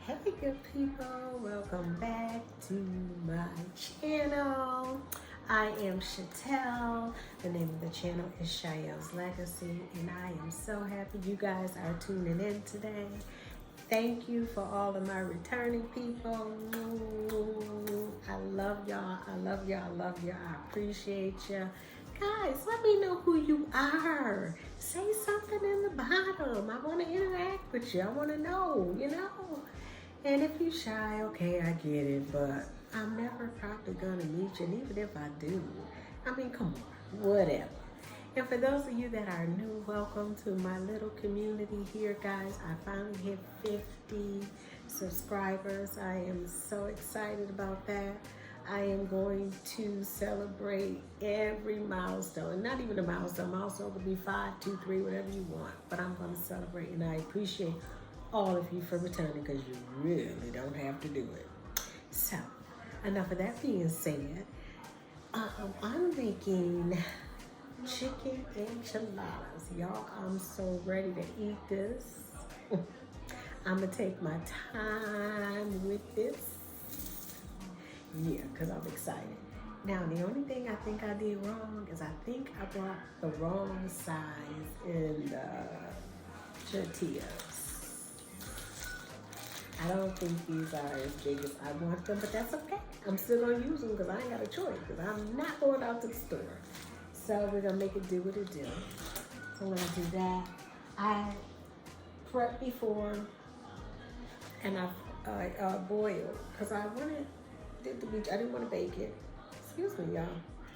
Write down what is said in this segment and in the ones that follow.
Hey good people, welcome back to my channel. I am Chatelle. The name of the channel is Shael's Legacy, and I am so happy you guys are tuning in today. Thank you for all of my returning people. I love y'all. I love y'all. I love y'all. I appreciate you. Guys, let me know who you are. Say something in the bottom. I want to interact with you. I want to know. And if you shy, okay, I get it, but I'm never probably gonna meet you, and even if I do, I mean, come on, whatever. And for those of you that are new, welcome to my little community here, guys. I finally hit 50 subscribers. I am so excited about that. I am going to celebrate every milestone. Not even a milestone could be 5, 2, 3, whatever you want. But I'm going to celebrate, and I appreciate all of you for returning because you really don't have to do it. So, enough of that being said, I'm making chicken enchiladas. Y'all, I'm so ready to eat this. I'm going to take my time with this. Yeah, because I'm excited. Now, the only thing I think I did wrong is I think I brought the wrong size in the tortillas. I don't think these are as big as I want them, but that's okay. I'm still going to use them because I ain't got a choice because I'm not going out to the store. So we're going to make it do what it do. So I'm going to do that. I prepped before and I boiled because I didn't want to bake it. Excuse me, y'all.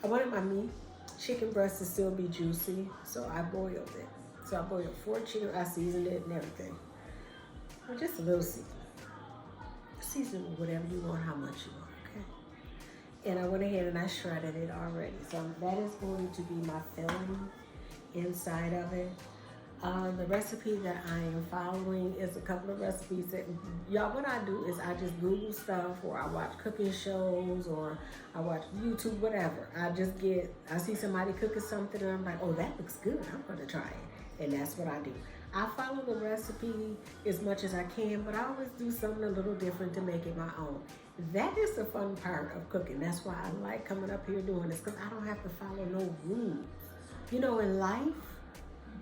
I wanted my meat, chicken breast to still be juicy, so I boiled it. So I boiled 4 chicken, I seasoned it and everything. Well, just a little seasoning. Season whatever you want, how much you want, okay? And I went ahead and I shredded it already. So that is going to be my filling inside of it. The recipe that I am following is a couple of recipes that, y'all, what I do is I just Google stuff, or I watch cooking shows, or I watch YouTube, whatever. I see somebody cooking something and I'm like, oh, that looks good. I'm gonna try it. And that's what I do. I follow the recipe as much as I can, but I always do something a little different to make it my own. That is the fun part of cooking. That's why I like coming up here doing this, because I don't have to follow no rules. You know, in life,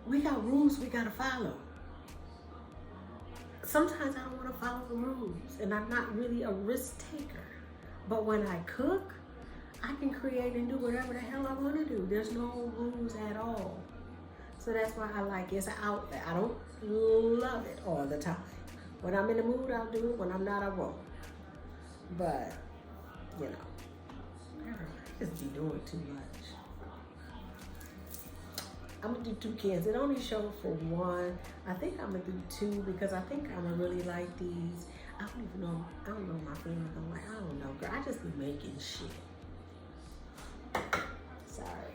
we got rules we gotta follow. Sometimes I don't wanna follow the rules, and I'm not really a risk taker. But when I cook, I can create and do whatever the hell I wanna do. There's no rules at all. So that's why I like it. It's an outlet. I don't love it all the time. When I'm in the mood, I'll do it. When I'm not, I won't. But, you know, I just be doing too much. I'm gonna do 2 cans. It only showed for 1. I think I'm gonna do 2 because I think I'm gonna really like these. I don't know if my family gonna like. I don't know, girl. I just be making shit. Sorry.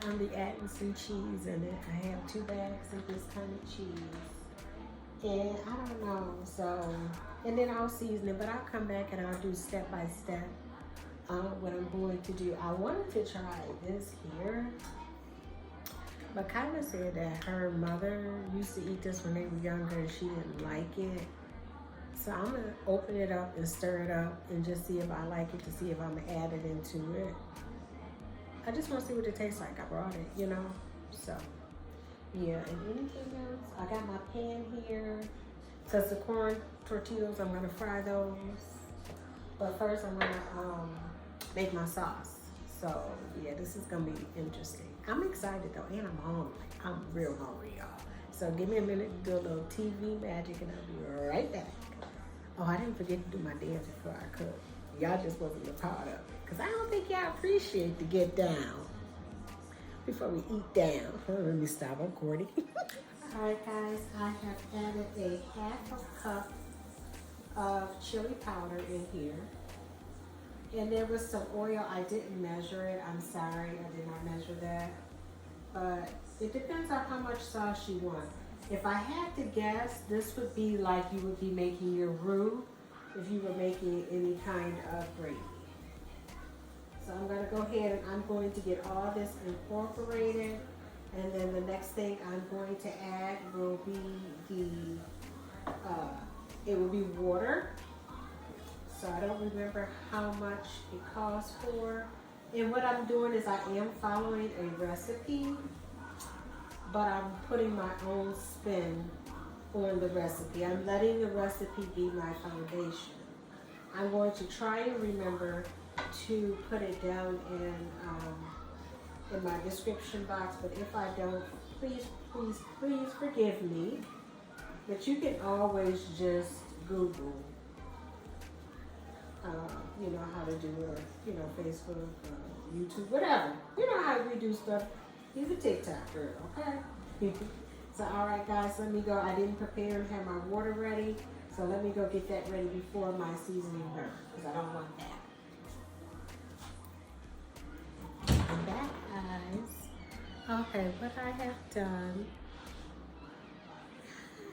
I'm be adding some cheese in it. I have 2 bags of this kind of cheese. And I don't know, so, and then I'll season it, but I'll come back and I'll do step by step what I'm going to do. I wanted to try this here, but Kyla said that her mother used to eat this when they were younger and she didn't like it. So I'm gonna open it up and stir it up and just see if I like it, to see if I'm gonna add it into it. I just want to see what it tastes like. I brought it, you know? So, yeah. And anything else? I got my pan here. Because the corn tortillas, I'm going to fry those. But first, I'm going to make my sauce. So, yeah, this is going to be interesting. I'm excited, though, and I'm hungry. I'm real hungry, y'all. So, give me a minute to do a little TV magic, and I'll be right back. Oh, I didn't forget to do my dance before I cook. Y'all just wasn't a part of it. Because I don't think y'all appreciate to get down before we eat down. Let me stop recording. Alright guys, I have added a ½ cup of chili powder in here. And there was some oil. I didn't measure it. I'm sorry, I did not measure that. But it depends on how much sauce you want. If I had to guess, this would be like you would be making your roux if you were making any kind of gravy. So I'm going to go ahead and I'm going to get all this incorporated And then the next thing I'm going to add will be it will be water. So I don't remember how much it costs for. And what I'm doing is I am following a recipe, but I'm putting my own spin on the recipe. I'm letting the recipe be my foundation. I'm going to try and remember to put it down in my description box, but if I don't, please forgive me. But you can always just Google, you know, how to do it, or, you know, Facebook, YouTube, whatever. You know how we do stuff. He's a TikTok girl, okay? So, all right, guys, let me go. I didn't prepare and have my water ready, so let me go get that ready before my seasoning burns, because I don't want that. I'm back, guys. Okay, what I have done.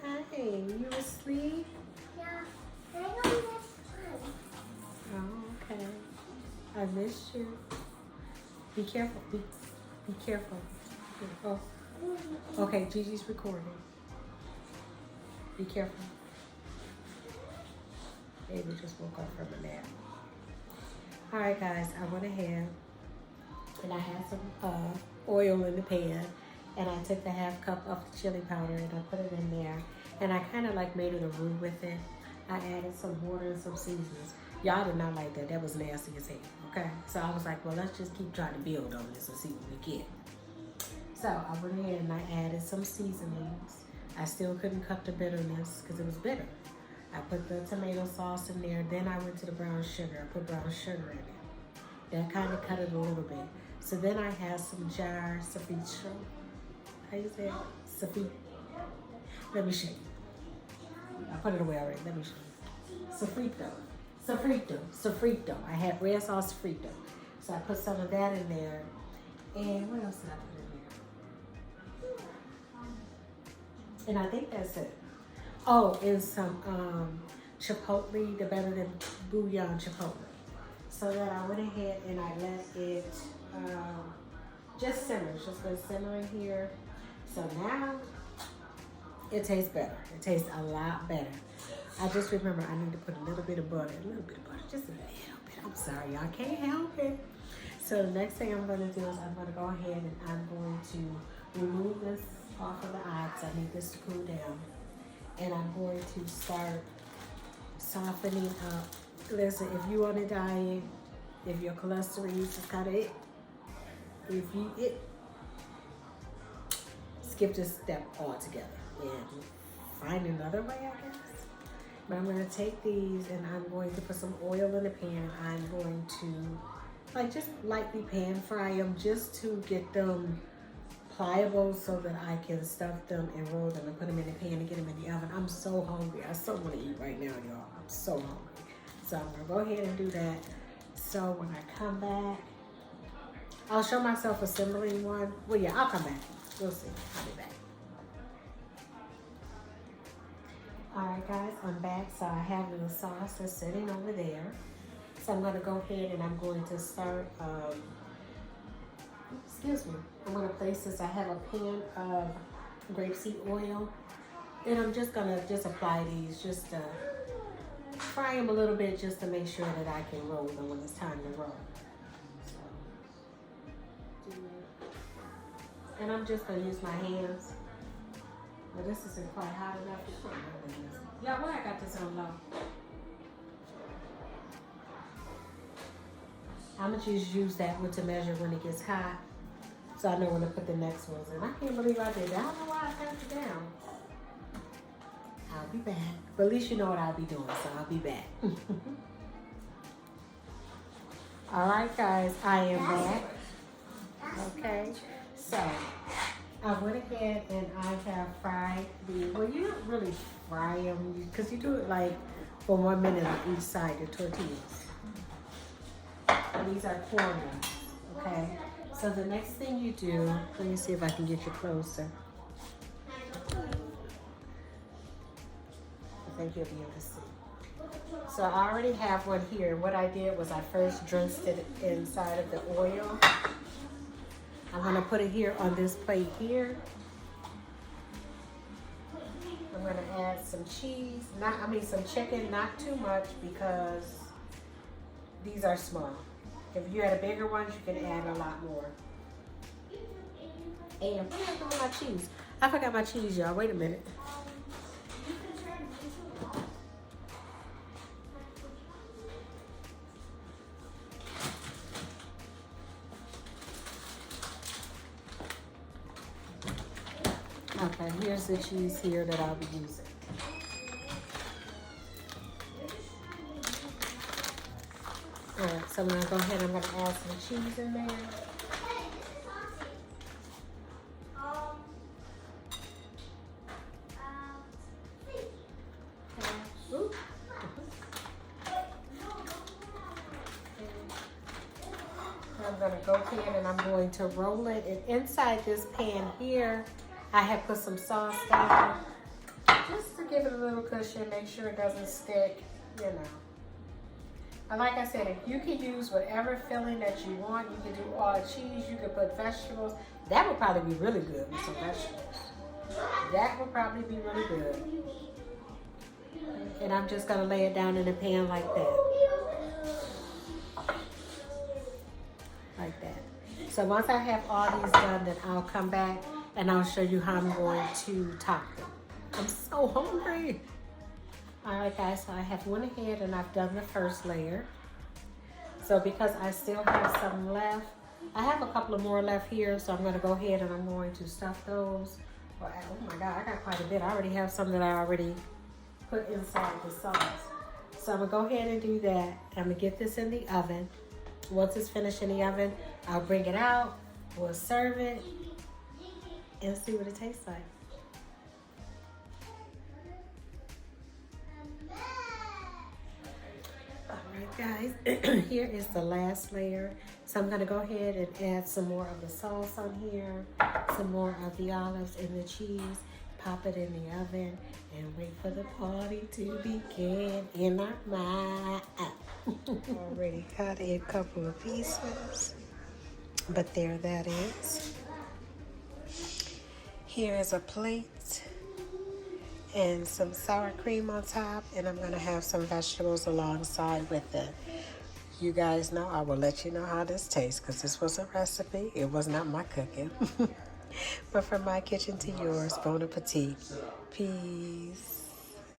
Hi, you asleep? Yeah, I don't have time. Oh, okay. I missed you. Be careful. Be careful. Oh. Okay, Gigi's recording. Be careful. Baby just woke up from a nap. Alright guys, I went ahead and I had some oil in the pan, and I took the half cup of the chili powder and I put it in there, and I kind of like made it a roux with it. I added some water and some seasonings. Y'all did not like that. That was nasty as hell, okay? So I was like, well, let's just keep trying to build on this and see what we get. So I went ahead and I added some seasonings. I still couldn't cut the bitterness because it was bitter. I put the tomato sauce in there. Then I went to the brown sugar. I put brown sugar in it. That kind of cut it a little bit. So then I had some jar ceviche. How you say it? Ceviche. Let me show you. I put it away already. Let me show you. Sofrito. I had red sauce sofrito. So I put some of that in there. And what else did I put in there? And I think that's it. Oh, and some chipotle, the better than bouillon chipotle. So then I went ahead and I let it just simmer. It's just been simmering here. So now it tastes better. It tastes a lot better. I just remember I need to put a little bit of butter, just a little bit. I'm sorry, y'all can't help it. So the next thing I'm going to do is I'm going to go ahead and I'm going to remove this off of the ox. I need this to cool down. And I'm going to start softening up. Listen, if you on a diet, if your cholesterol is kind of it, if you skip this step altogether and find another way, I guess. But I'm going to take these and I'm going to put some oil in the pan. I'm going to just lightly pan fry them just to get them pliable so that I can stuff them and roll them and put them in the pan and get them in the oven. I'm so hungry. I so want to eat right now, y'all. I'm so hungry. So I'm going to go ahead and do that. So when I come back, I'll show myself assembling one. Well, yeah, I'll come back. We'll see. I'll be back. All right, guys, I'm back. So I have the sauce that's sitting over there. So I'm going to go ahead and I'm going to start, I'm going to place this. I have a pan of grapeseed oil. And I'm just going to apply these, just to fry them a little bit just to make sure that I can roll them when it's time to roll. So, and I'm just going to use my hands. Well, this isn't quite hot enough. Yeah, why I got this on low? I'm going to just use that one to measure when it gets hot. So I know when to put the next ones in. I can't believe I did that. I don't know why I passed it down. I'll be back. But at least you know what I'll be doing, so I'll be back. All right, guys, I am back. Okay, so I went ahead and I have fried well, you don't really fry them because you do it like for 1 minute on each side, the tortillas. And these are corn ones, okay? So the next thing you do, let me see if I can get you closer. I think you'll be able to see. So I already have one here. What I did was I first drenched it inside of the oil. I'm gonna put it here on this plate here. I'm gonna add some cheese, some chicken, not too much because these are small. If you had a bigger ones, you can add a lot more. And what happened with my cheese? I forgot my cheese, y'all. Wait a minute. Okay, here's the cheese here that I'll be using. Alright, so I'm going to go ahead and I'm going to add some cheese in there. I'm going to go ahead and I'm going to roll it. And inside this pan here, I have put some sauce down just to give it a little cushion, make sure it doesn't stick, you know. And like I said, if you can use whatever filling that you want, you can do all cheese, you can put vegetables. That would probably be really good with some vegetables. That would probably be really good. And I'm just going to lay it down in the pan like that. Like that. So once I have all these done, then I'll come back and I'll show you how I'm going to top them. I'm so hungry. Alright guys, so I have went ahead and I've done the first layer. So because I still have some left, I have a couple of more left here, so I'm going to go ahead and I'm going to stuff those. Oh my God, I got quite a bit. I already have some that I already put inside the sauce. So I'm going to go ahead and do that. I'm going to get this in the oven. Once it's finished in the oven, I'll bring it out, we'll serve it, and see what it tastes like. Alright guys, here is the last layer. So I'm going to go ahead and add some more of the sauce on here, some more of the olives and the cheese, pop it in the oven, and wait for the party to begin in our mouth. Already cut a couple of pieces, but there that is. Here is a plate and some sour cream on top, and I'm gonna have some vegetables alongside with it. You guys know I will let you know how this tastes because this was a recipe. It was not my cooking. But from my kitchen to yours, bon appetit. Peace.